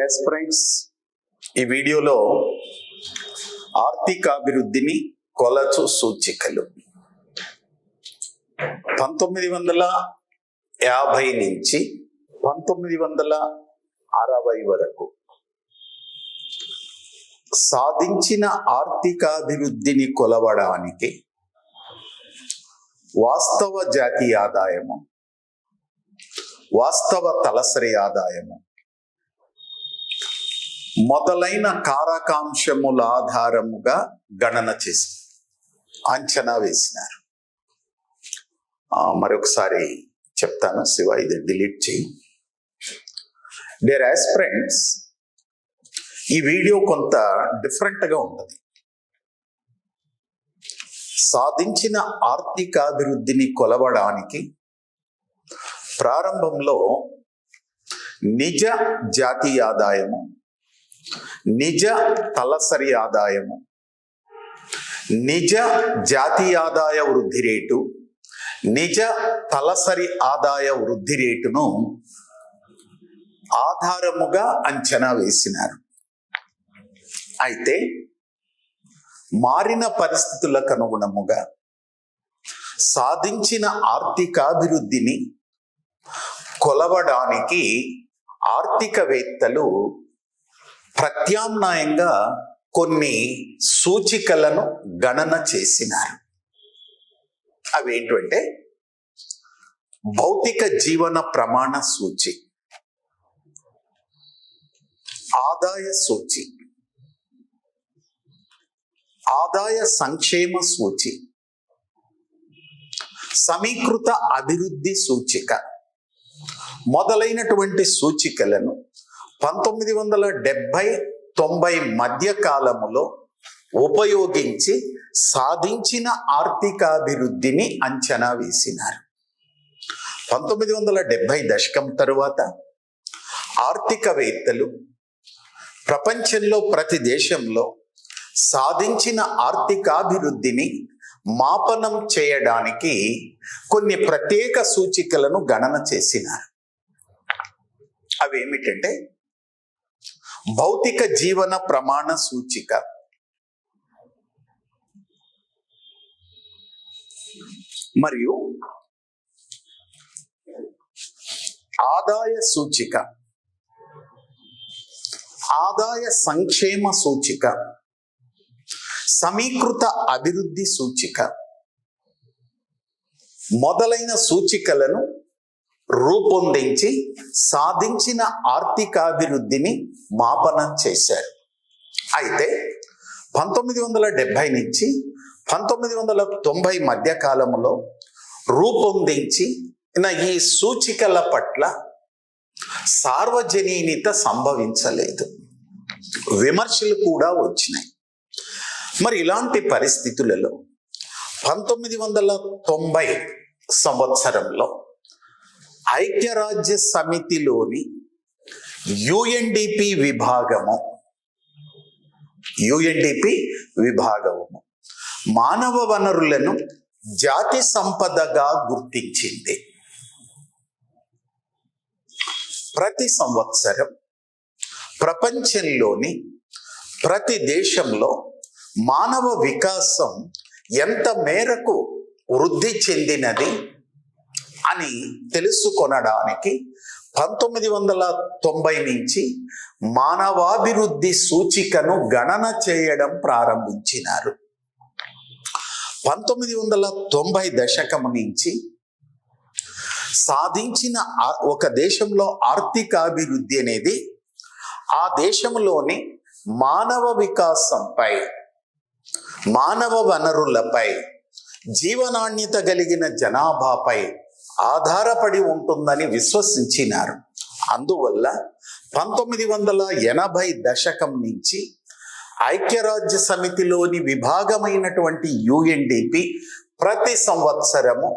Aspirants, ఈ వీడియోలో ఆర్థికాభివృద్ధిని కొలచు సూచికలు 1950 నుంచి 1960 వరకు సాధించిన ఆర్థికాభివృద్ధిని కొలవడానికి వాస్తవ జాతీయ ఆదాయము, వాస్తవ తలసరి ఆదాయము మొదలైన కారకాంశముల ఆధారముగా గణన చేసి అంచనా వేసినారు. మరొకసారి చెప్తాను, శివ ఇది డిలీట్ చేయి. డియర్ ఆస్పిరెంట్స్, ఈ వీడియో కొంత డిఫరెంట్గా ఉంటుంది. సాధించిన ఆర్థికాభివృద్ధిని కొలవడానికి ప్రారంభంలో నిజ జాతీయ ఆదాయము, నిజ తలసరి ఆదాయము, నిజ జాతీయ ఆదాయ వృద్ధి రేటు, నిజ తలసరి ఆదాయ వృద్ధి రేటును ఆధారముగా అంచనా వేసినారు. అయితే మారిన పరిస్థితులకు అనుగుణముగా సాధించిన ఆర్థికాభివృద్ధిని కొలవడానికి ఆర్థికవేత్తలు ప్రత్యామ్నాయంగా కొన్ని సూచికలను గణన చేసినారు. అవేంటంటే భౌతిక జీవన ప్రమాణ సూచి, ఆదాయ సూచి, ఆదాయ సంక్షేమ సూచి, సమీకృత అభివృద్ధి సూచిక మొదలైనటువంటి సూచికలను 1970-90 మధ్య కాలములో ఉపయోగించి సాధించిన ఆర్థికాభివృద్ధిని అంచనా వేసినారు. 1970 దశకం తరువాత ఆర్థికవేత్తలు ప్రపంచంలో ప్రతి దేశంలో సాధించిన ఆర్థికాభివృద్ధిని మాపనం చేయడానికి కొన్ని ప్రత్యేక సూచికలను గణన చేసినారు. అవేమిటంటే భౌతిక జీవన ప్రమాణ సూచిక, మరియు ఆదాయ సూచిక, ఆదాయ సంక్షేమ సూచిక, సమీకృత అభివృద్ధి సూచిక మొదలైన సూచికలను రూపొందించి సాధించిన ఆర్థికాభివృద్ధిని మాపనం చేశారు. అయితే 1970 నుంచి 1990 మధ్య కాలంలో రూపొందించిన ఈ సూచికల పట్ల సార్వజనీనత సంభవించలేదు, విమర్శలు కూడా వచ్చినాయి. మరి ఇలాంటి పరిస్థితులలో 1990 సంవత్సరంలో ఐక్యరాజ్య సమితిలోని యుఎన్డిపి విభాగము మానవ వనరులను జాతి సంపదగా గుర్తించింది. ప్రతి సంవత్సరం ప్రపంచంలోని ప్రతి దేశంలో మానవ వికాసం ఎంత మేరకు వృద్ధి చెందినది అని తెలుసుకొనడానికి 1990 నుంచి మానవాభివృద్ధి సూచికను గణన చేయడం ప్రారంభించినారు. 1990 దశకం నుంచి సాధించిన ఒక దేశంలో ఆర్థికాభివృద్ధి అనేది ఆ దేశంలోని మానవ వికాసంపై, మానవ వనరులపై, జీవనాణ్యత కలిగిన జనాభాపై ఆధారపడి ఉంటుందని విశ్వసించినారు. అందువల్ల 1980 దశకం నుంచి ఐక్యరాజ్య సమితిలోని విభాగమైనటువంటి యుఎన్డిపి ప్రతి సంవత్సరము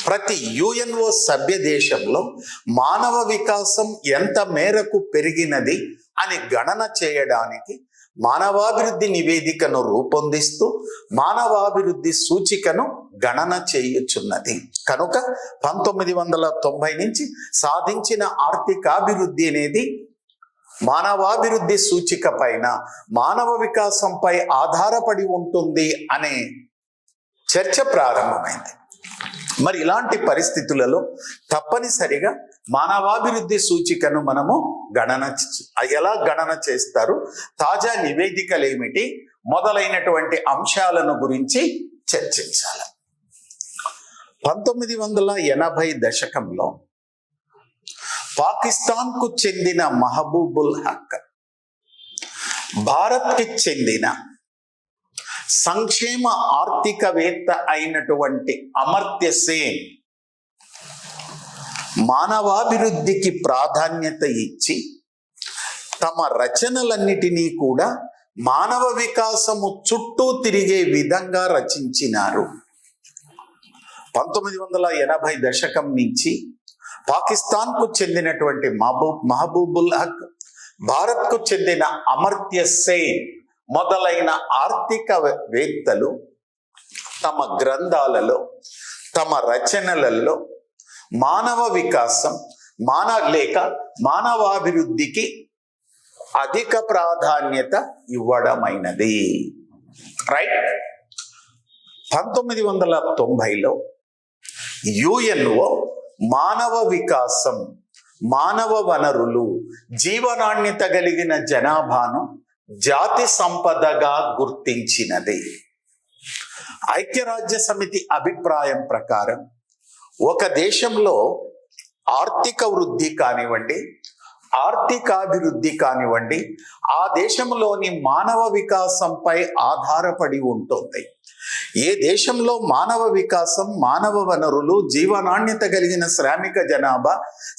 ప్రతి యుఎన్ఓ సభ్య దేశంలో మానవ వికాసం ఎంత మేరకు పెరిగినది అని గణన చేయడానికి మానవాభివృద్ధి నివేదికను రూపొందిస్తూ మానవాభివృద్ధి సూచికను గణన చేయుచున్నది. కనుక 1990 నుంచి సాధించిన ఆర్థికాభివృద్ధి అనేది మానవాభివృద్ధి సూచిక పైన, మానవ వికాసంపై ఆధారపడి ఉంటుంది అనే చర్చ ప్రారంభమైంది. మరి ఇలాంటి పరిస్థితులలో తప్పనిసరిగా మానవాభివృద్ధి సూచికను మనము ఎలా గణన చేస్తారు, తాజా నివేదికలు ఏమిటి, మొదలైనటువంటి అంశాలను గురించి చర్చించాలి. 1980 దశకంలో పాకిస్తాన్కు చెందిన మహబూబుల్ హక్, భారత్కి చెందిన సంక్షేమ ఆర్థికవేత్త అయినటువంటి అమర్త్య సేన్ మానవాభివృద్ధికి ప్రాధాన్యత ఇచ్చి తమ రచనలన్నిటినీ కూడా మానవ వికాసము చుట్టూ తిరిగే విధంగా రచించినారు. 1980 దశకం నుంచి పాకిస్తాన్కు చెందినటువంటి మహబూబుల్ హక్, భారత్కు చెందిన అమర్త్య సేన్ మొదలైన ఆర్థికవేత్తలు తమ గ్రంథాలలో, తమ రచనలలో మానవ వికాసం మానవాభివృద్ధికి అధిక ప్రాధాన్యత ఇవ్వడమైనది. రైట్. 1990లో యుఎన్ఓ మానవ వికాసం, మానవ వనరులు, జీవనాణ్యత కలిగిన జనాభాను జాతి సంపదగా గుర్తించినది. ఐక్యరాజ్య సమితి అభిప్రాయం ప్రకారం ఒక దేశంలో ఆర్థిక వృద్ధి కానివ్వండి, ఆర్థికాభివృద్ధి కానివ్వండి, ఆ దేశంలోని మానవ వికాసంపై ఆధారపడి ఉంటుంది. ఏ దేశంలో మానవ వికాసం, మానవ వనరులు, జీవనాణ్యత కలిగిన శ్రామిక జనాభా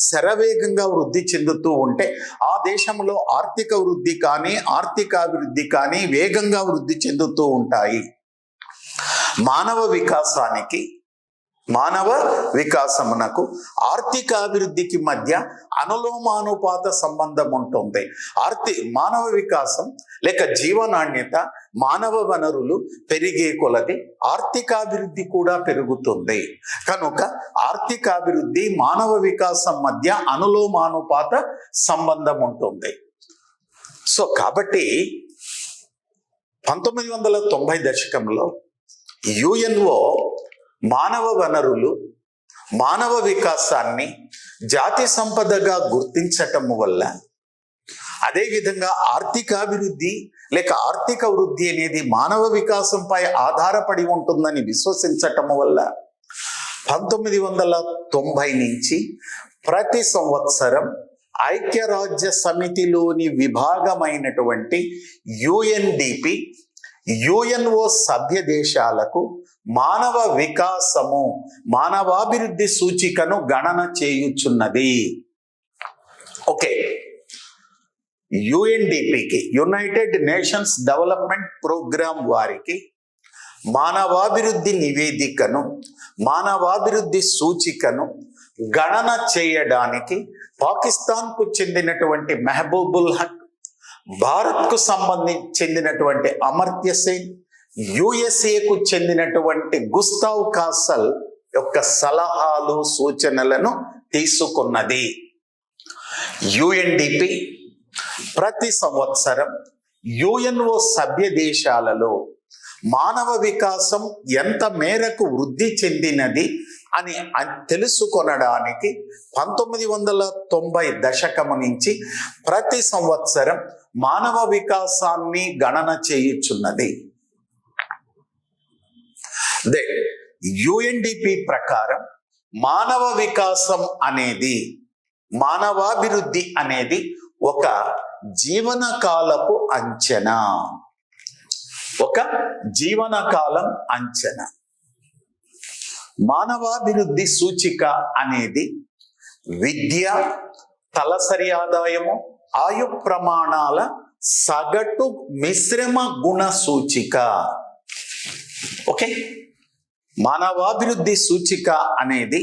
శరవేగంగా వృద్ధి చెందుతూ ఉంటే ఆ దేశంలో ఆర్థిక వృద్ధి కానీ, ఆర్థికాభివృద్ధి కానీ వేగంగా వృద్ధి చెందుతూ ఉంటాయి. మానవ వికాసమునకు ఆర్థికాభివృద్ధికి మధ్య అనులోమానుపాత సంబంధం ఉంటుంది. మానవ వికాసం లేక జీవనాణ్యత, మానవ వనరులు పెరిగే కొలది ఆర్థికాభివృద్ధి కూడా పెరుగుతుంది. కనుక ఆర్థికాభివృద్ధి, మానవ వికాసం మధ్య అనులోమానుపాత సంబంధం ఉంటుంది. సో కాబట్టి 1990 దశకంలో యుఎన్ఓ మానవ వనరులు, మానవ వికాసాన్ని జాతి సంపదగా గుర్తించటం వల్ల, అదేవిధంగా ఆర్థికాభివృద్ధి లేక ఆర్థిక వృద్ధి అనేది మానవ వికాసంపై ఆధారపడి ఉంటుందని విశ్వసించటం వల్ల 1990 నుంచి ప్రతి సంవత్సరం ఐక్యరాజ్య సమితిలోని విభాగమైనటువంటి యుఎన్డిపి, యుఎన్ఓ సభ్య దేశాలకు మానవ వికాసము, మానవాభివృద్ధి సూచికను గణన చేయుచున్నది. ఓకే. యుఎన్డిపికి, యునైటెడ్ నేషన్స్ డెవలప్మెంట్ ప్రోగ్రామ్ వారికి మానవాభివృద్ధి నివేదికను, మానవాభివృద్ధి సూచికను గణన చేయడానికి పాకిస్తాన్కు చెందినటువంటి మహబూబుల్ హక్, భారత్కు చెందినటువంటి అమర్త్య సేన్, యుఎస్ఏకు చెందినటువంటి గుస్తావ్ కాసల్ యొక్క సలహాలు, సూచనలను తీసుకున్నది. యుఎన్డిపి ప్రతి సంవత్సరం యుఎన్ఓ సభ్య దేశాలలో మానవ వికాసం ఎంత మేరకు వృద్ధి చెందినది అని తెలుసుకొనడానికి 1990 దశకము నుంచి ప్రతి సంవత్సరం మానవ వికాసాన్ని గణన చేయుచున్నది. యుఎన్డిపి ప్రకారం మానవ వికాసం అనేది, మానవాభివృద్ధి అనేది ఒక జీవనకాలపు అంచనా, ఒక జీవనకాలం అంచనా. మానవాభివృద్ధి సూచిక అనేది విద్య, తలసరి ఆదాయము, ఆయు ప్రమాణాల సగటు మిశ్రమ గుణ సూచిక. ఓకే. మానవాభివృద్ధి సూచిక అనేది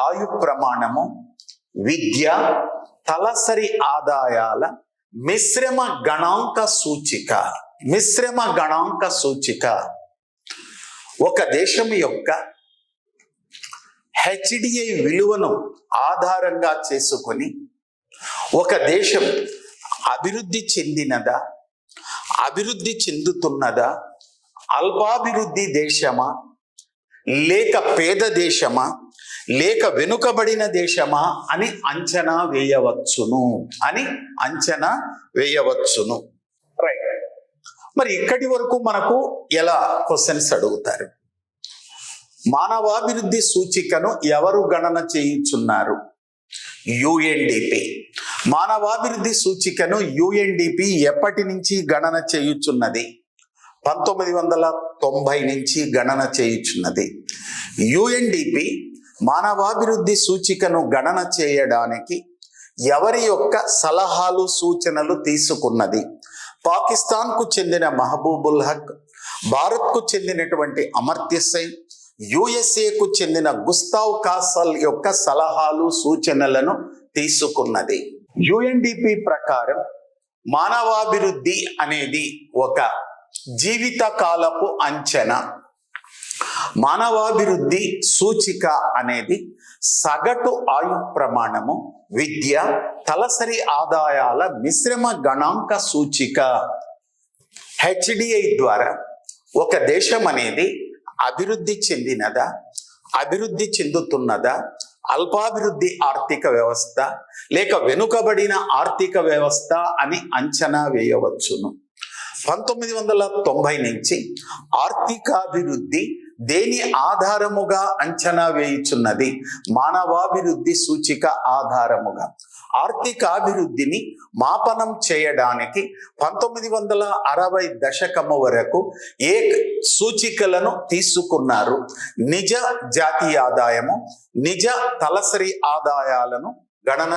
ఆయు ప్రమాణము, విద్య, తలసరి ఆదాయాల మిశ్రమ గణాంక సూచిక. మిశ్రమ గణాంక సూచిక ఒక దేశం యొక్క హెచ్డిఐ విలువను ఆధారంగా చేసుకొని ఒక దేశం అభివృద్ధి చెందినదా, అభివృద్ధి చెందుతున్నదా, అల్పాభివృద్ధి దేశమా, లేక పేద దేశమా, లేక వెనుకబడిన దేశమా అని అంచనా వేయవచ్చును. రైట్. మరి ఇక్కడి వరకు మనకు ఎలా క్వశ్చన్స్ అడుగుతారు? మానవాభివృద్ధి సూచికను ఎవరు గణన చేయుచున్నారు? యుఎన్డిపి. మానవాభివృద్ధి సూచికను యుఎన్డిపి ఎప్పటి నుంచి గణన చేయుచున్నది? 1990 నుంచి గణన చేయుచున్నది. యుఎన్డిపి మానవాభివృద్ధి సూచికను గణన చేయడానికి ఎవరి యొక్క సలహాలు సూచనలు తీసుకున్నది? పాకిస్తాన్కు చెందిన మహబూబుల్ హక్, భారత్కు చెందినటువంటి అమర్త్య సేన్, యుఎస్ఏకు చెందిన గుస్తావ్ కాసల్ యొక్క సలహాలు సూచనలను తీసుకున్నది. యుఎన్డిపి ప్రకారం మానవాభివృద్ధి అనేది ఒక జీవిత కాలపు అంచనా. మానవాభివృద్ధి సూచిక అనేది సగటు ఆయు ప్రమాణము, విద్య, తలసరి ఆదాయాల మిశ్రమ గణాంక సూచిక. హెచ్డిఐ ద్వారా ఒక దేశం అనేది అభివృద్ధి చెందినదా, అభివృద్ధి చెందుతున్నదా, అల్పాభివృద్ధి ఆర్థిక వ్యవస్థ, లేక వెనుకబడిన ఆర్థిక వ్యవస్థ అని అంచనా వేయవచ్చును. 1990 నుంచి ఆర్థికాభివృద్ధి దేని ఆధారముగా అంచనా వేయుచున్నది? మానవాభివృద్ధి సూచిక ఆధారముగా. ఆర్థికాభివృద్ధిని మాపనం చేయడానికి 1960 దశకము వరకు ఏ సూచికలను తీసుకున్నారు? నిజ జాతీయ ఆదాయము, నిజ తలసరి ఆదాయాలను గణన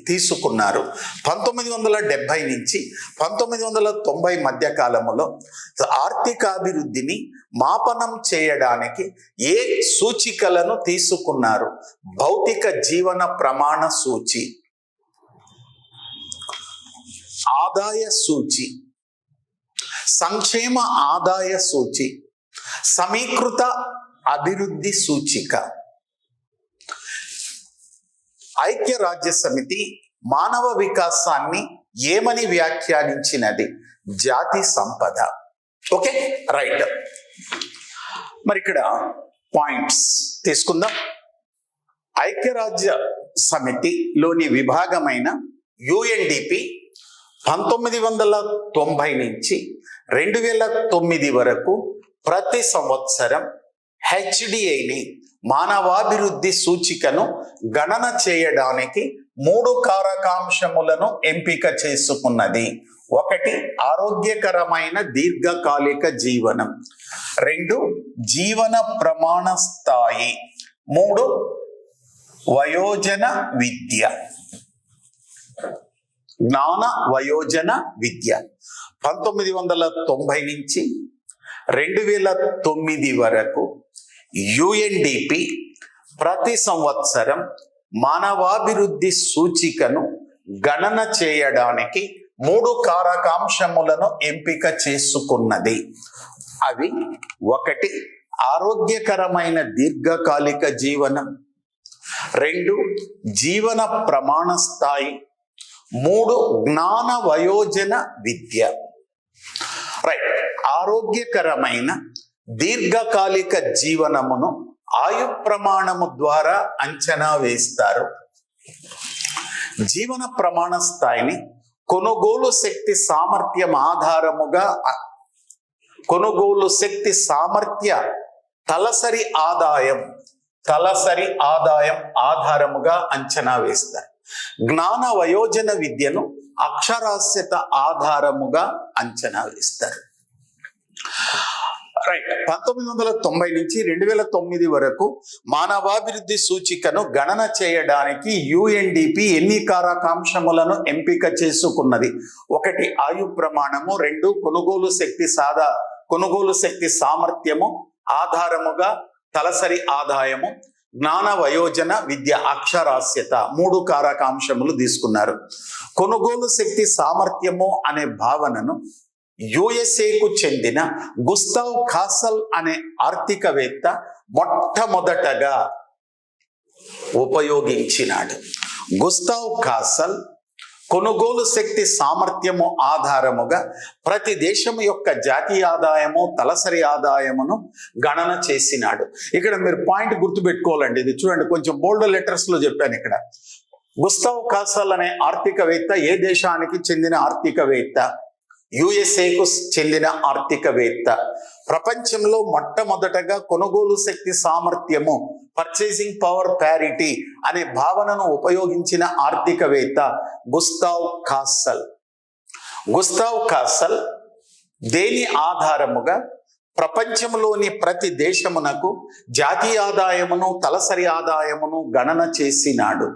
తీసుకున్నారు. 1970 నుంచి 1990 మధ్య కాలములో ఆర్థికాభివృద్ధిని మాపనం చేయడానికి ఏ సూచికలను తీసుకున్నారు? భౌతిక జీవన ప్రమాణ సూచి, ఆదాయ సూచి, సంక్షేమ ఆదాయ సూచి, సమీకృత అభివృద్ధి సూచిక. ఐక్యరాజ్య సమితి మానవ వికాసాన్ని ఏమని వ్యాఖ్యానించినది? జాతి సంపద. Okay, right. మరి ఇక్కడ పాయింట్స్ తీసుకుందాం. ఐక్యరాజ్య సమితిలోని విభాగమైన యుఎన్డిపి 1990 నుంచి 2009 వరకు ప్రతి సంవత్సరం హెచ్డిఐని మానవాభివృద్ధి సూచికను గణన చేయడానికి 3 కారకాంశములను ఎంపిక చేసుకున్నది. 1 ఆరోగ్యకరమైన దీర్ఘకాలిక జీవనం, 2 జీవన ప్రమాణ స్థాయి, 3 వయోజన విద్య, జ్ఞాన వయోజన విద్య. 1990 నుంచి 2009 వరకు యుఎన్డిపి ప్రతి సంవత్సరం మానవాభివృద్ధి సూచికను గణన చేయడానికి 3 కారకాంశములను ఎంపిక చేసుకున్నది. అవి 1 ఆరోగ్యకరమైన దీర్ఘకాలిక జీవనం, 2 జీవన ప్రమాణ స్థాయి, 3 జ్ఞాన వయోజన విద్య. రైట్. ఆరోగ్యకరమైన దీర్ఘకాలిక జీవనమును ఆయు ప్రమాణము ద్వారా అంచనా వేస్తారు. జీవన ప్రమాణ స్థాయిని కొనుగోలు శక్తి సామర్థ్యం ఆధారముగా, కొనుగోలు శక్తి సామర్థ్య తలసరి ఆదాయం ఆధారముగా అంచనా వేస్తారు. జ్ఞాన వయోజన విద్యను అక్షరాస్యత ఆధారముగా అంచనా వేస్తారు. రైట్. 1990 నుంచి 2009 వరకు మానవాభివృద్ధి సూచికను గణన చేయడానికి యుఎన్డిపి ఎన్ని కారకాంశములను ఎంపిక చేసుకున్నది? 1 ఆయు ప్రమాణము, 2 కొనుగోలు శక్తి సామర్థ్యము ఆధారముగా తలసరి ఆదాయము, జ్ఞాన వయోజన విద్య అక్షరాస్యత 3 కారకాంశములు తీసుకున్నారు. కొనుగోలు శక్తి సామర్థ్యము అనే భావనను యుఎస్ఏకు చెందిన గుస్తావ్ కాసల్ అనే ఆర్థికవేత్త మొట్టమొదటగా ఉపయోగించినాడు. గుస్తావ్ కాసల్ కొనుగోలు శక్తి సామర్థ్యము ఆధారముగా ప్రతి దేశము యొక్క జాతీయ ఆదాయము తలసరి ఆదాయమును గణన చేసినాడు. ఇక్కడ మీరు పాయింట్ గుర్తుపెట్టుకోవాలండి. ఇది చూడండి, కొంచెం బోల్డ్ లెటర్స్ లో చెప్పాను. ఇక్కడ గుస్తావ్ కాసల్ అనే ఆర్థికవేత్త ఏ దేశానికి చెందిన ఆర్థికవేత్త? యుఎస్ఏకు చెందిన ఆర్థికవేత్త. ప్రపంచంలో మొట్టమొదటగా కొనుగోలు శక్తి సామర్థ్యము పర్చేసింగ్ పవర్ ప్యారిటీ అనే భావనను ఉపయోగించిన ఆర్థికవేత్త గుస్తావ్ కాసల్. గుస్తావ్ కాసల్ దేని ఆధారముగా ప్రపంచంలోని ప్రతి దేశమునకు జాతీయ ఆదాయమును తలసరి ఆదాయమును గణన చేసినాడు?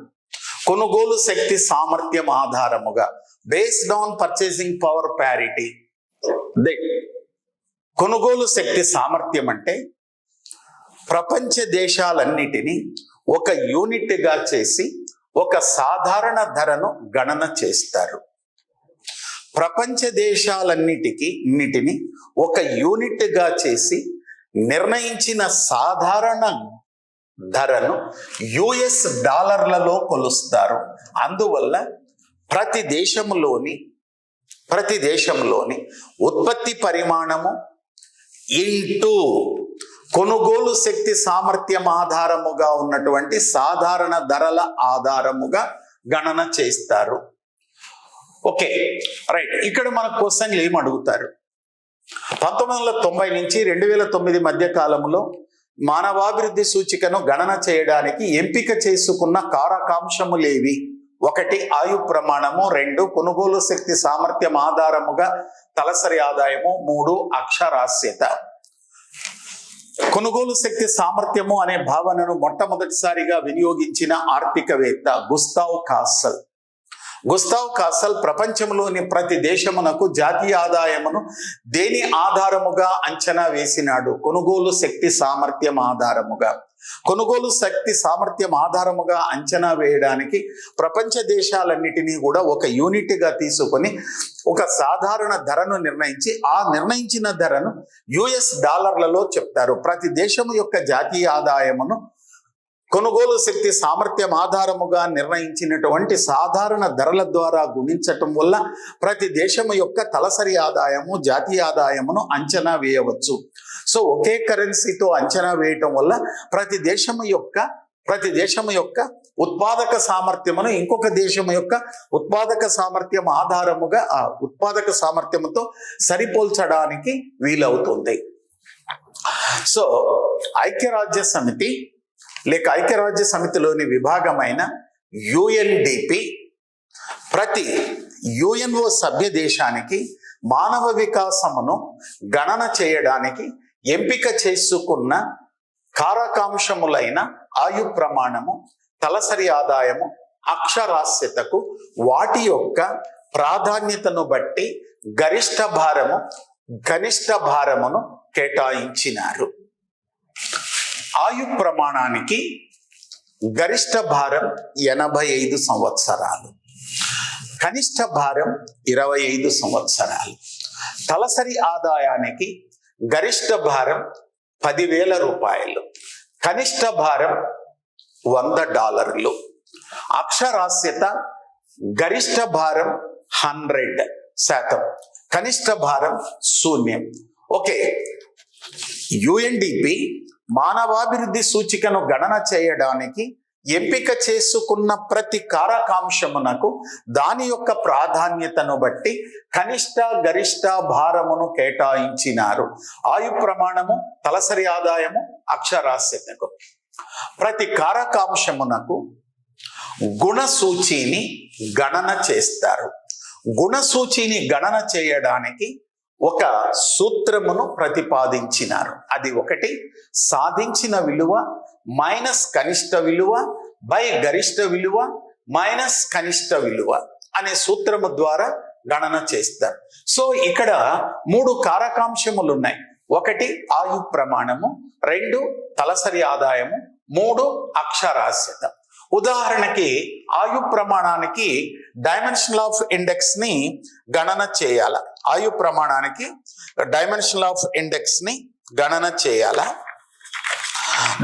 కొనుగోలు శక్తి సామర్థ్యం ఆధారముగా, based on purchasing power parity. కొనుగోలు శక్తి సామర్థ్యం అంటే ప్రపంచ దేశాలన్నిటినీ ఒక యూనిట్గా చేసి ఒక సాధారణ ధరను గణన చేస్తారు. ప్రపంచ దేశాలన్నిటిని ఒక యూనిట్గా చేసి నిర్ణయించిన సాధారణ ధరను యుఎస్ డాలర్లలో కొలుస్తారు. అందువల్ల ప్రతి దేశంలోని ఉత్పత్తి పరిమాణము ఇంటూ కొనుగోలు శక్తి సామర్థ్యం ఆధారముగా ఉన్నటువంటి సాధారణ ధరల ఆధారముగా గణన చేస్తారు. Okay, right. ఇక్కడ మన క్వశ్చన్లు ఏం అడుగుతారు? 1990 నుంచి 2009 మధ్య కాలంలో మానవాభివృద్ధి సూచికను గణన చేయడానికి ఎంపిక చేసుకున్న కారకాంశములేవి? 1 ఆయు ప్రమాణము, 2 కొనుగోలు శక్తి సామర్థ్యం ఆధారముగా తలసరి ఆదాయము, 3 అక్షరాస్యత. కొనుగోలు శక్తి సామర్థ్యము అనే భావనను మొట్టమొదటిసారిగా వినియోగించిన ఆర్థికవేత్త గుస్తావ్ కాసల్. గుస్తావ్ కాసల్ ప్రపంచంలోని ప్రతి దేశమునకు జాతీయ ఆదాయమును దేని ఆధారముగా అంచనా వేసినాడు? కొనుగోలు శక్తి సామర్థ్యం ఆధారముగా. కొనుగోలు శక్తి సామర్థ్యం ఆధారముగా అంచనా వేయడానికి ప్రపంచ దేశాలన్నిటినీ కూడా ఒక యూనిట్గా తీసుకొని ఒక సాధారణ ధరను నిర్ణయించి ఆ నిర్ణయించిన ధరను యుఎస్ డాలర్లలో చెప్తారు. ప్రతి దేశము యొక్క జాతీయ ఆదాయమును కొనుగోలు శక్తి సామర్థ్యం ఆధారముగా నిర్ణయించినటువంటి సాధారణ ధరల ద్వారా గుణించటం వల్ల ప్రతి దేశము యొక్క తలసరి ఆదాయము జాతీయ ఆదాయమును అంచనా వేయవచ్చు. సో ఒకే కరెన్సీతో అంచనా వేయటం వల్ల ప్రతి దేశము యొక్క ఉత్పాదక సామర్థ్యమును ఇంకొక దేశం యొక్క ఉత్పాదక సామర్థ్యం ఆధారముగా ఆ ఉత్పాదక సామర్థ్యముతో సరిపోల్చడానికి వీలవుతుంది. సో ఐక్యరాజ్య సమితిలోని విభాగమైన యుఎన్డిపి ప్రతి యుఎన్ఓ సభ్య దేశానికి మానవ వికాసమును గణన చేయడానికి ఎంపిక చేసుకున్న కారకాంశములైన ఆయు ప్రమాణము, తలసరి ఆదాయము, అక్షరాస్యతకు వాటి యొక్క ప్రాధాన్యతను బట్టి గరిష్ట భారము, కనిష్ట భారమును కేటాయించినారు. ఆయు ప్రమాణానికి గరిష్ట భారం 85 సంవత్సరాలు, కనిష్ట భారం 25 సంవత్సరాలు. తలసరి ఆదాయానికి గరిష్ట భారం $10,000, కనిష్ట భారం $100. అక్షరాస్యత గరిష్ట భారం 100%, కనిష్ట భారం 0. ఓకే, యుఎన్డిపి మానవాభివృద్ధి సూచికను గణన చేయడానికి ఎంపిక చేసుకున్న ప్రతి కారకాంశమునకు దాని యొక్క ప్రాధాన్యతను బట్టి కనిష్ట గరిష్ట భారమును కేటాయించినారు. ఆయు ప్రమాణము, తలసరి ఆదాయము, అక్షరాస్యతకు. ప్రతి కారకాంశమునకు గుణసూచిని గణన చేస్తారు. గుణసూచిని గణన చేయడానికి ఒక సూత్రమును ప్రతిపాదించినారు. అది 1 సాధించిన విలువ మైనస్ కనిష్ట విలువ బై గరిష్ట విలువ మైనస్ కనిష్ట విలువ అనే సూత్రము ద్వారా గణన చేస్తారు. సో ఇక్కడ 3 కారకాంశములు ఉన్నాయి. 1 ఆయు ప్రమాణము, 2 తలసరి ఆదాయము, 3 అక్షరాస్యత. ఉదాహరణకి ఆయు ప్రమాణానికి డైమెన్షన్ ఆఫ్ ఇండెక్స్ ని గణన చేయాల. ఆయు ప్రమాణానికి డైమెన్షన్ ఆఫ్ ఇండెక్స్ ని గణన చేయాల.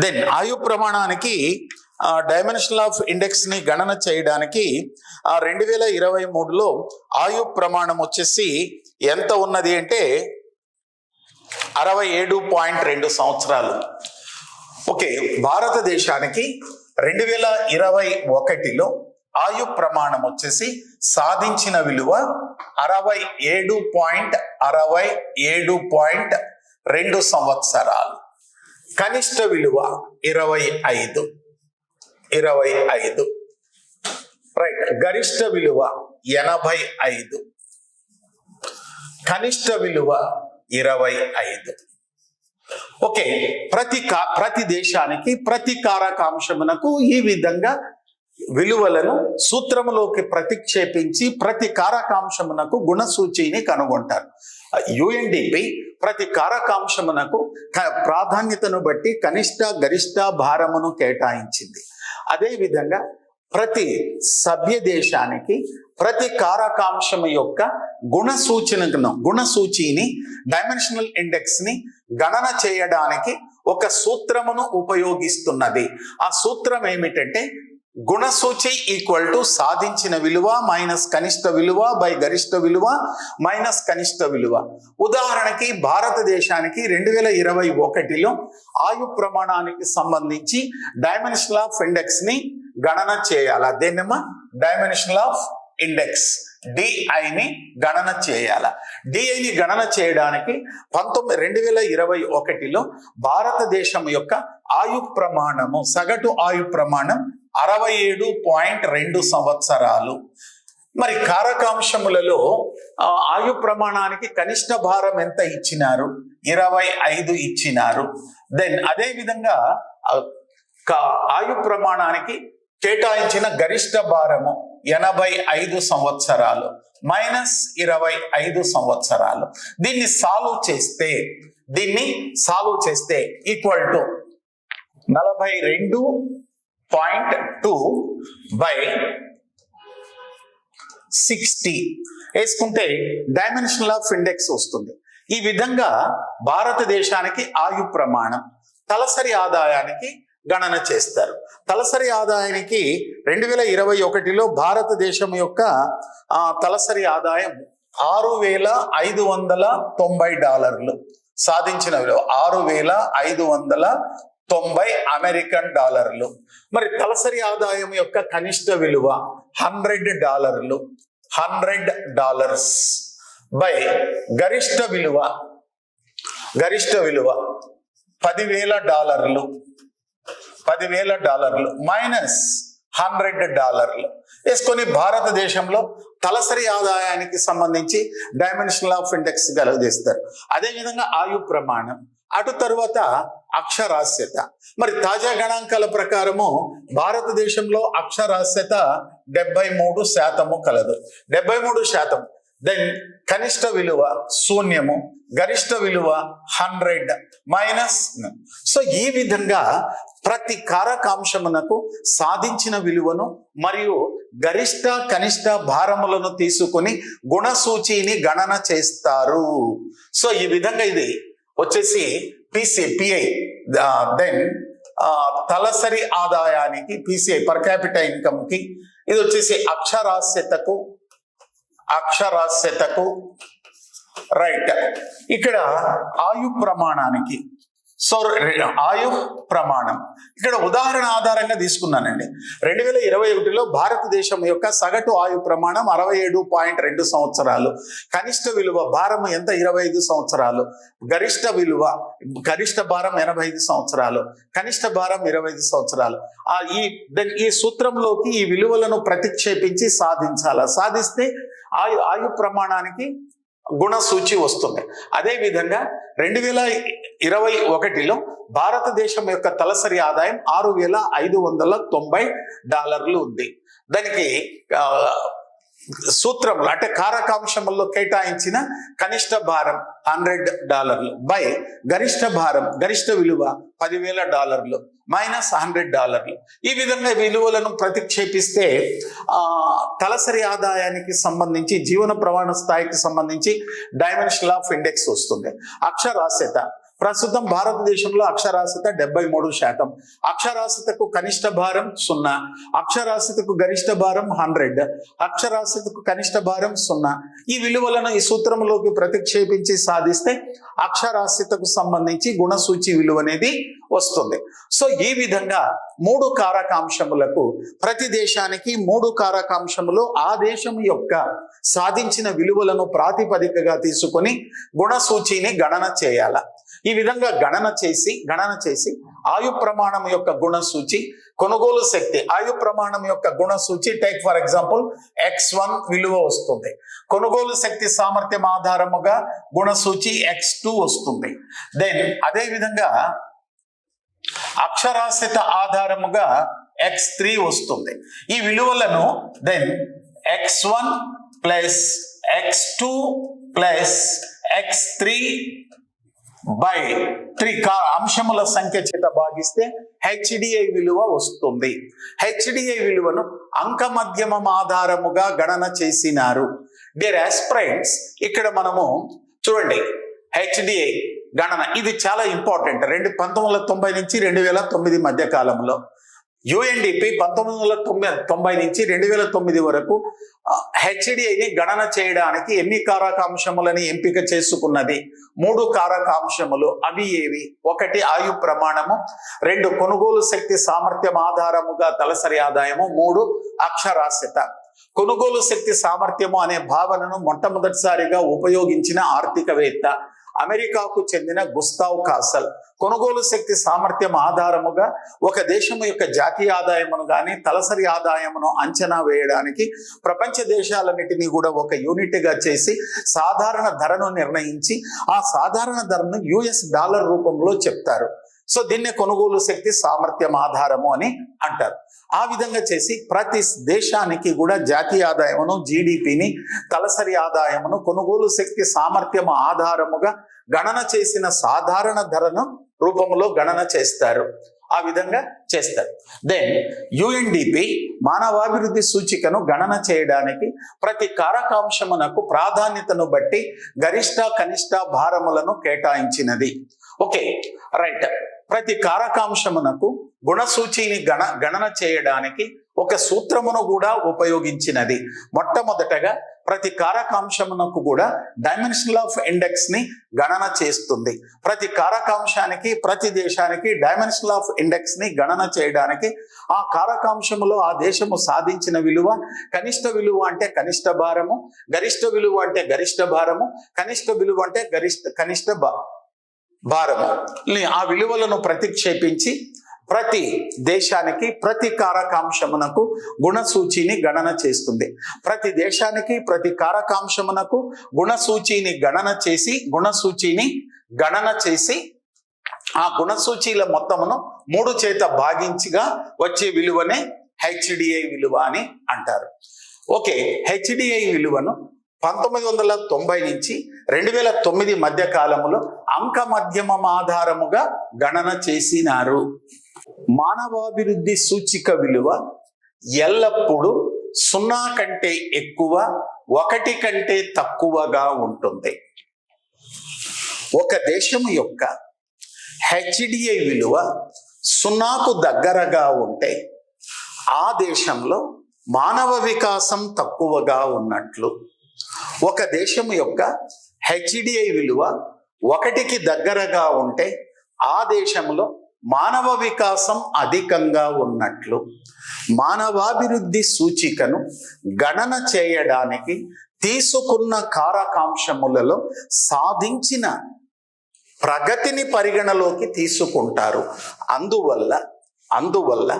దెన్ ఆయు ప్రమాణానికి డైమెన్షనల్ ఆఫ్ ఇండెక్స్ ని గణన చేయడానికి 2023లో ఆయు ప్రమాణం వచ్చేసి ఎంత ఉన్నది అంటే 67.2 సంవత్సరాలు. ఓకే, భారతదేశానికి 2021లో ఆయు ప్రమాణం వచ్చేసి సాధించిన విలువ 67.2 సంవత్సరాలు. కనిష్ట విలువ 25. రైట్. గరిష్ట విలువ 85. కనిష్ట విలువ 25. ఓకే, ప్రతి దేశానికి ప్రతి కారకాంశమునకు ఈ విధంగా విలువలను సూత్రములోకి ప్రతిక్షేపించి ప్రతి కారకాంశమునకు గుణసూచిని కనుగొంటారు. యుఎన్డిపి ప్రతి కారకాంశమునకు ప్రాధాన్యతను బట్టి కనిష్ట గరిష్ట భారమును కేటాయించింది. అదేవిధంగా ప్రతి సభ్య దేశానికి ప్రతి కారకాంశం యొక్క గుణసూచిని డైమెన్షనల్ ఇండెక్స్ ని గణన చేయడానికి ఒక సూత్రమును ఉపయోగిస్తున్నది. ఆ సూత్రం ఏమిటంటే గుణసూచి ఈక్వల్ టు సాధించిన విలువ మైనస్ కనిష్ట విలువ బై గరిష్ట విలువ మైనస్ కనిష్ట విలువ. ఉదాహరణకి భారతదేశానికి 2021లో ఆయు ప్రమాణానికి సంబంధించి డైమెన్షనల్ ఆఫ్ ఇండెక్స్ ని గణన చేయాలి. అదేనమ్మా డైమెన్షనల్ ఆఫ్ ఇండెక్స్ డిఐని గణన చేయాల. డిఐని గణన చేయడానికి 2021లో భారతదేశం యొక్క ఆయు ప్రమాణము సగటు ఆయు ప్రమాణం 67.2 సంవత్సరాలు. మరి కారకాంశములలో ఆయు ప్రమాణానికి కనిష్ట భారం ఎంత ఇచ్చినారు? 25 ఇచ్చినారు. దెన్ అదే విధంగా ఆయు ప్రమాణానికి కేటాయించిన గరిష్ట భారము 85 సంవత్సరాలు మైనస్ 25 సంవత్సరాలు. దీన్ని సాల్వ్ చేస్తే ఈక్వల్ టు 42.2 బై 60 వేసుకుంటే డైమెన్షనల్ ఆఫ్ ఇండెక్స్ వస్తుంది. ఈ విధంగా భారతదేశానికి ఆయు ప్రమాణం తలసరి ఆదాయానికి గణన చేస్తారు. తలసరి ఆదాయానికి 2021లో భారతదేశం యొక్క తలసరి ఆదాయం $6,590 సాధించిన విలువ $6,590 అమెరికన్ డాలర్లు. మరి తలసరి ఆదాయం యొక్క కనిష్ట విలువ $100 బై గరిష్ట విలువ $10,000 మైనస్ $100 వేసుకొని భారతదేశంలో తలసరి ఆదాయానికి సంబంధించి డైమెన్షనల్ ఆఫ్ ఇండెక్స్ కలుగజేస్తారు. అదేవిధంగా ఆయు ప్రమాణం, అటు తరువాత అక్షరాస్యత. మరి తాజా గణాంకాల ప్రకారము భారతదేశంలో అక్షరాస్యత 73% కలదు. 73%. దెన్ కనిష్ట విలువ 0, గరిష్ట విలువ 100 మైనస్. సో ఈ విధంగా ప్రతి కారకాంశమునకు సాధించిన విలువను మరియు గరిష్ట కనిష్ట భారములను తీసుకొని గుణసూచిని గణన చేస్తారు. సో ఈ విధంగా ఇది వచ్చేసి పిఐ. దెన్ తలసరి ఆదాయానికి పిసిఐ పర్ క్యాపిటల్ ఇన్కమ్ కి ఇది వచ్చేసి అక్షరాస్యతకు రైట్. ఇక్కడ ఆయు ప్రమాణానికి ఆయు ప్రమాణం ఇక్కడ ఉదాహరణ ఆధారంగా తీసుకున్నానండి. 2021లో భారతదేశం యొక్క సగటు ఆయు ప్రమాణం 67.2 సంవత్సరాలు. కనిష్ట విలువ భారం ఎంత? 25 సంవత్సరాలు. గరిష్ట భారం 85 సంవత్సరాలు. కనిష్ట భారం 25 సంవత్సరాలు. ఈ సూత్రంలోకి ఈ విలువలను ప్రతిక్షేపించి సాధిస్తే ఆయు ప్రమాణానికి గుణసూచి వస్తుంది. అదేవిధంగా 2021లో భారతదేశం యొక్క తలసరి ఆదాయం $6,590 ఉంది. దానికి సూత్రంలో అంటే కారకాంశంలో కేటాయించిన కనిష్ట భారం $100 బై గరిష్ట విలువ $10,000 మైనస్ $100. ఈ విధంగా విలువలను ప్రతిక్షేపిస్తే తలసరి ఆదాయానికి సంబంధించి జీవన ప్రమాణ స్థాయికి సంబంధించి డైమెన్షనల్ ఆఫ్ ఇండెక్స్ వస్తుంది. అక్షరాస్యత ప్రస్తుతం భారతదేశంలో అక్షరాస్యత 73%. అక్షరాస్యతకు కనిష్ట భారం 0, అక్షరాస్యతకు గరిష్ట భారం 100, అక్షరాస్యతకు కనిష్ట భారం 0. ఈ విలువలను ఈ సూత్రంలోకి ప్రతిక్షేపించి సాధిస్తే అక్షరాస్యతకు సంబంధించి గుణసూచి విలువ అనేది వస్తుంది. సో ఈ విధంగా 3 కారకాంశములకు, ప్రతి దేశానికి 3 కారకాంశములు ఆ దేశం యొక్క సాధించిన విలువలను ప్రాతిపదికగా తీసుకొని గుణసూచిని గణన చేయాల. ఈ విధంగా గణన చేసి ఆయు ప్రమాణం యొక్క గుణసూచి, కొనుగోలు శక్తి ఆయు ప్రమాణం యొక్క గుణసూచి, టేక్ ఫర్ ఎగ్జాంపుల్ X1 విలువ వస్తుంది. కొనుగోలు శక్తి సామర్థ్యం ఆధారముగా గుణసూచి X2 వస్తుంది. దెన్ అదే విధంగా అక్షరాస్యత ఆధారముగా X3 వస్తుంది. ఈ విలువలను then X1 plus X2 plus X3 by 3 అంశముల సంఖ్య చేత భాగిస్తే HDI విలువ వస్తుంది. HDI విలువను అంక మధ్యమం ఆధారముగా గణన చేసినారు. డియర్ ఆస్పిరెంట్స్, ఇక్కడ మనము చూడండి HDI గణన ఇది చాలా ఇంపార్టెంట్. 1990 నుంచి 2009 మధ్య కాలంలో UNDP 1990 నుంచి 2009 వరకు HDIని గణన చేయడానికి ఎన్ని కారకాంశములని ఎంపిక చేసుకున్నది? 3 కారకాంశములు. అవి ఏవి? 1 ఆయు ప్రమాణము, 2 కొనుగోలు శక్తి సామర్థ్యం ఆధారముగా తలసరి ఆదాయము, 3 అక్షరాస్యత. కొనుగోలు శక్తి సామర్థ్యము అనే భావనను మొట్టమొదటిసారిగా ఉపయోగించిన ఆర్థికవేత్త అమెరికాకు చెందిన గుస్తావ్ కాసల్. కొనుగోలు శక్తి సామర్థ్యం ఆధారముగా ఒక దేశము యొక్క జాతీయ ఆదాయమును కానీ తలసరి ఆదాయమును అంచనా వేయడానికి ప్రపంచ దేశాలన్నిటినీ కూడా ఒక యూనిట్ గా చేసి సాధారణ ధరను నిర్ణయించి ఆ సాధారణ ధరను US$ రూపంలో చెప్తారు. సో దీన్నే కొనుగోలు శక్తి సామర్థ్యం ఆధారము అని అంటారు. ఆ విధంగా చేసి ప్రతి దేశానికి కూడా జాతీయ ఆదాయమును, GDPని, తలసరి ఆదాయమును కొనుగోలు శక్తి సామర్థ్యం ఆధారముగా గణన చేసిన సాధారణ ధరను రూపంలో గణన చేస్తారు. ఆ విధంగా చేస్తారు. దెన్ UNDP మానవాభివృద్ధి సూచికను గణన చేయడానికి ప్రతి కారకాంశమునకు ప్రాధాన్యతను బట్టి గరిష్ట కనిష్ట భారములను కేటాయించినది. Okay, right. ప్రతి కారకాంశమునకు గుణసూచిని గణన చేయడానికి ఒక సూత్రమును కూడా ఉపయోగించినది. మొట్టమొదటగా ప్రతి కారకాంశమునకు కూడా డైమెన్షన్ ఆఫ్ ఇండెక్స్ ని గణన చేస్తుంది. ప్రతి కారకాంశానికి, ప్రతి దేశానికి డైమెన్షన్ ఆఫ్ ఇండెక్స్ ని గణన చేయడానికి ఆ కారకాంశములో ఆ దేశము సాధించిన విలువ, కనిష్ట విలువ అంటే కనిష్ట భారము, గరిష్ట విలువ అంటే గరిష్ట భారము, కనిష్ట విలువ అంటే కనిష్ట భారము, ఆ విలువలను ప్రతిక్షేపించి ప్రతి దేశానికి, ప్రతి కారకాంశమునకు గుణసూచిని గణన చేస్తుంది. ప్రతి దేశానికి, ప్రతి కారకాంశమునకు గుణసూచిని గణన చేసి ఆ గుణసూచీల మొత్తమును 3 చేత భాగించిగా వచ్చే విలువనే HDI విలువ అని అంటారు. ఓకే, HDI విలువను 1990 నుంచి 2009 మధ్య కాలంలో అంక మధ్యమం ఆధారముగా గణన చేసినారు. మానవాభివృద్ధి సూచిక విలువ ఎల్లప్పుడూ 0 కంటే ఎక్కువ, 1 కంటే తక్కువగా ఉంటుంది. ఒక దేశం యొక్క HDI విలువ 0కు దగ్గరగా ఉంటే ఆ దేశంలో మానవ వికాసం తక్కువగా ఉన్నట్లు. ఒక దేశం యొక్క HDI విలువ 1కి దగ్గరగా ఉంటే ఆ దేశంలో మానవ వికాసం అధికంగా ఉన్నట్లు. మానవాభివృద్ధి సూచికను గణన చేయడానికి తీసుకున్న కారకాంశములలో సాధించిన ప్రగతిని పరిగణలోకి తీసుకుంటారు. అందువల్ల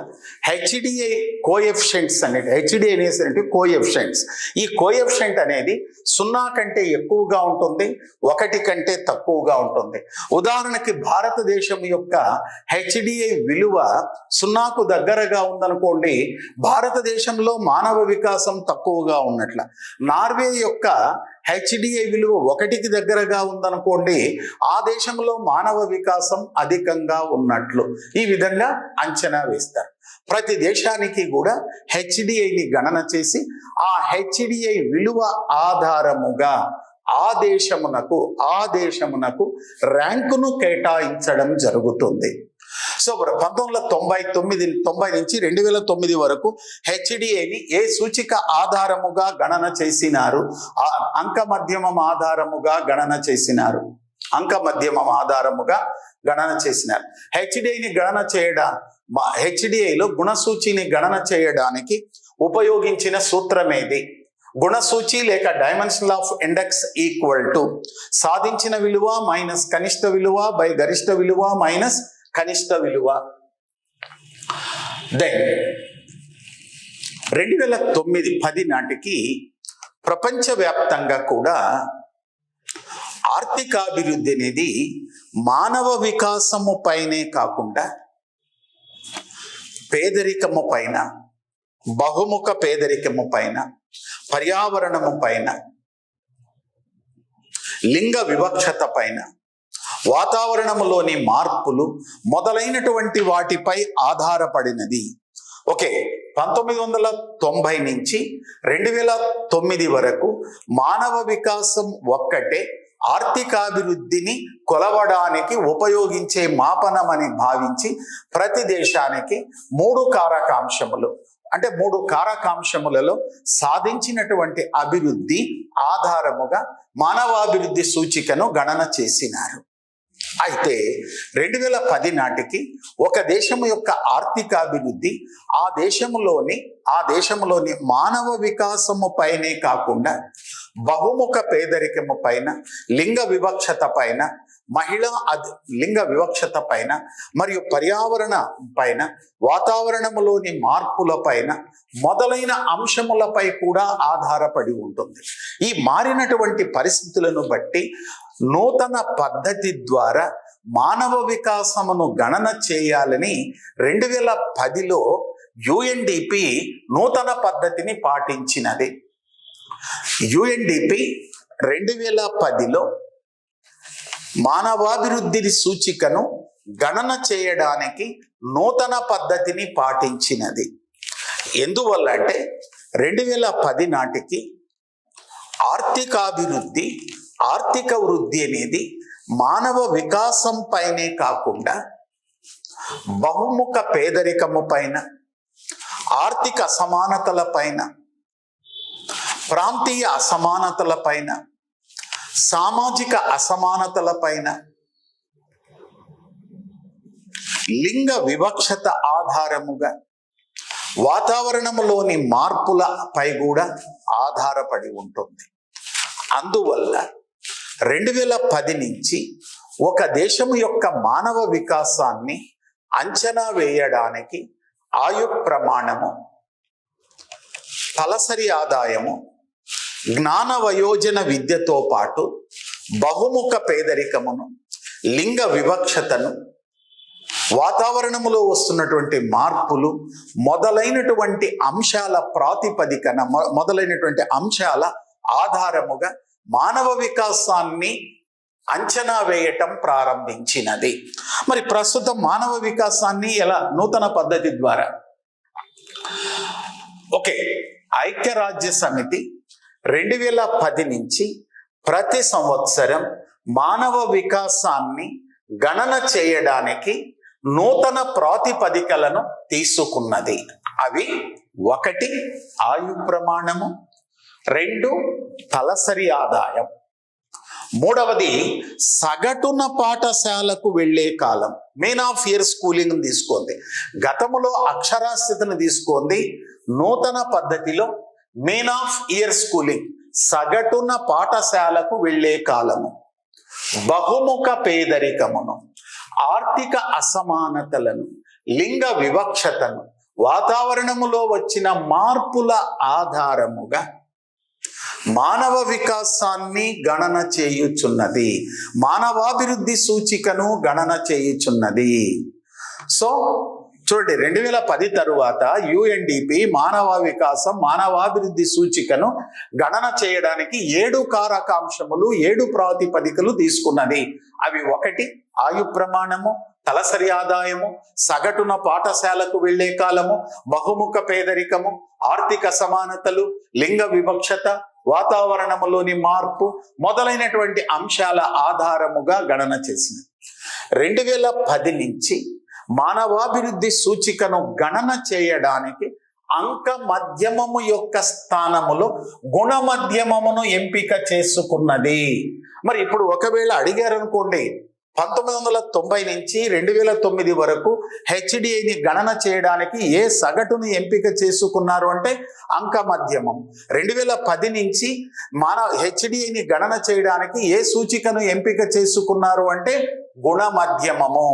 HDI కోఎఫిషియెంట్స్ అనేది, HDI అనేది కోఎఫిషియెంట్స్. ఈ కోఎఫిషియెంట్ అనేది 0 కంటే ఎక్కువగా ఉంటుంది, 1 కంటే తక్కువగా ఉంటుంది. ఉదాహరణకి భారతదేశం యొక్క HDI విలువ 0కు దగ్గరగా ఉందనుకోండి, భారతదేశంలో మానవ వికాసం తక్కువగా ఉన్నట్ల. నార్వే యొక్క HDI విలువ 1కి దగ్గరగా ఉందనుకోండి, ఆ దేశంలో మానవ వికాసం అధికంగా ఉన్నట్లు. ఈ విధంగా అంచనా వేస్తారు. ప్రతి దేశానికి కూడా HDIని గణన చేసి ఆ HDI విలువ ఆధారముగా ఆ దేశమునకు ర్యాంకును కేటాయించడం జరుగుతుంది. సో 1990 నుంచి 2009 వరకు హెచ్డిఏని ఏ సూచిక ఆధారముగా గణన చేసినారు? అంక మధ్యమం ఆధారముగా గణన చేసినారు. హెచ్డిఐలో గుణసూచిని గణన చేయడానికి ఉపయోగించిన సూత్రమేది? గుణసూచి లేక dimensional of index equal to సాధించిన విలువ మైనస్ కనిష్ట విలువ బై గరిష్ట విలువ మైనస్ కనిష్ట విలువ. దెన్ 2009-10 నాటికి ప్రపంచవ్యాప్తంగా కూడా ఆర్థికాభివృద్ధి అనేది మానవ వికాసము పైనే కాకుండా పేదరికము పైన, బహుముఖ పేదరికము పైన, పర్యావరణము పైన, లింగ వివక్షత పైన, వాతావరణములోని మార్పులు మొదలైనటువంటి వాటిపై ఆధారపడినది. ఓకే, 1990 నుంచి 2009 వరకు మానవ వికాసం ఒక్కటే ఆర్థికాభివృద్ధిని కొలవడానికి ఉపయోగించే మాపనమని భావించి ప్రతి దేశానికి 3 కారకాంశములు, అంటే 3 కారకాంశములలో సాధించినటువంటి అభివృద్ధి ఆధారముగా మానవాభివృద్ధి సూచికను గణన చేసినారు. అయితే 2010 నాటికి ఒక దేశము యొక్క ఆర్థికాభివృద్ధి ఆ దేశములోని మానవ వికాసము పైనే కాకుండా బహుముఖ పేదరికము పైన, లింగ వివక్షత పైన, లింగ వివక్షత పైన మరియు పర్యావరణ పైన, వాతావరణములోని మార్పుల పైన మొదలైన అంశములపై కూడా ఆధారపడి ఉంటుంది. ఈ మారినటువంటి పరిస్థితులను బట్టి నూతన పద్ధతి ద్వారా మానవ వికాసమును గణన చేయాలని 2010లో UNDP నూతన పద్ధతిని పాటించినది. UNDP 2010లో మానవాభివృద్ధి సూచికను గణన చేయడానికి నూతన పద్ధతిని పాటించినది. ఎందువల్ల అంటే 2010 నాటికి ఆర్థిక వృద్ధి అనేది మానవ వికాసం పైనే కాకుండా బహుముఖ పేదరికము పైన, ఆర్థిక అసమానతల పైన, ప్రాంతీయ అసమానతల పైన, సామాజిక అసమానతల పైన, లింగ వివక్షత ఆధారముగా వాతావరణంలోని మార్పులపై కూడా ఆధారపడి ఉంటుంది. అందువల్ల 2010 నుంచి ఒక దేశము యొక్క మానవ వికాసాన్ని అంచనా వేయడానికి ఆయు ప్రమాణము, తలసరి ఆదాయము, జ్ఞాన వయోజన విద్యతో పాటు బహుముఖ పేదరికమును, లింగ వివక్షతను, వాతావరణములో వస్తున్నటువంటి మార్పులు మొదలైనటువంటి అంశాల ప్రాతిపదికన, మొదలైనటువంటి అంశాల ఆధారముగా మానవ వికాసాన్ని అంచనా వేయటం ప్రారంభించినది. మరి ప్రస్తుతం మానవ వికాసాన్ని ఎలా? నూతన పద్ధతి ద్వారా. ఓకే, ఐక్యరాజ్య సమితి 2010 నుంచి ప్రతి సంవత్సరం మానవ వికాసాన్ని గణన చేయడానికి నూతన ప్రాతిపదికలను తీసుకున్నది. అవి 1 ఆయు ప్రమాణము, 2 తలసరి ఆదాయం, 3వది సగటున పాఠశాలకు వెళ్ళే కాలం, మీన్ ఆఫ్ ఇయర్ స్కూలింగ్ తీసుకోండి. గతములో అక్షరాస్యతను తీసుకోండి, నూతన పద్ధతిలో మీన్ ఆఫ్ ఇయర్ స్కూలింగ్, సగటున పాఠశాలకు వెళ్ళే కాలము, బహుముఖ పేదరికమును, ఆర్థిక అసమానతలను, లింగ వివక్షతను, వాతావరణములో వచ్చిన మార్పుల ఆధారముగా మానవ వికాసాన్ని గణన చేయుచున్నది, మానవాభివృద్ధి సూచికను గణన చేయుచున్నది. సో చూడండి, 2010 తరువాత UNDP మానవ వికాసం, మానవాభివృద్ధి సూచికను గణన చేయడానికి 7 కారకాంశములు, 7 ప్రాతిపదికలు తీసుకున్నది. అవి 1 ఆయు ప్రమాణము, తలసరి ఆదాయము, సగటున పాఠశాలకు వెళ్లే కాలము, బహుముఖ పేదరికము, ఆర్థిక సమానతలు, లింగ వివక్షత, వాతావరణంలోని మార్పు మొదలైనటువంటి అంశాల ఆధారముగా గణన చేసింది. 2010 నుంచి మానవాభివృద్ధి సూచికను గణన చేయడానికి అంక మధ్యమము యొక్క స్థానములో గుణ మధ్యమమును ఎంపిక చేసుకున్నది. మరి ఇప్పుడు ఒకవేళ అడిగారు అనుకోండి, 1990 నుంచి 2009 వరకు హెచ్డిఐని గణన చేయడానికి ఏ సగటును ఎంపిక చేసుకున్నారు అంటే అంక మధ్యమం. 2010 నుంచి హెచ్డిఐని గణన చేయడానికి ఏ సూచికను ఎంపిక చేసుకున్నారు అంటే గుణ మధ్యమము.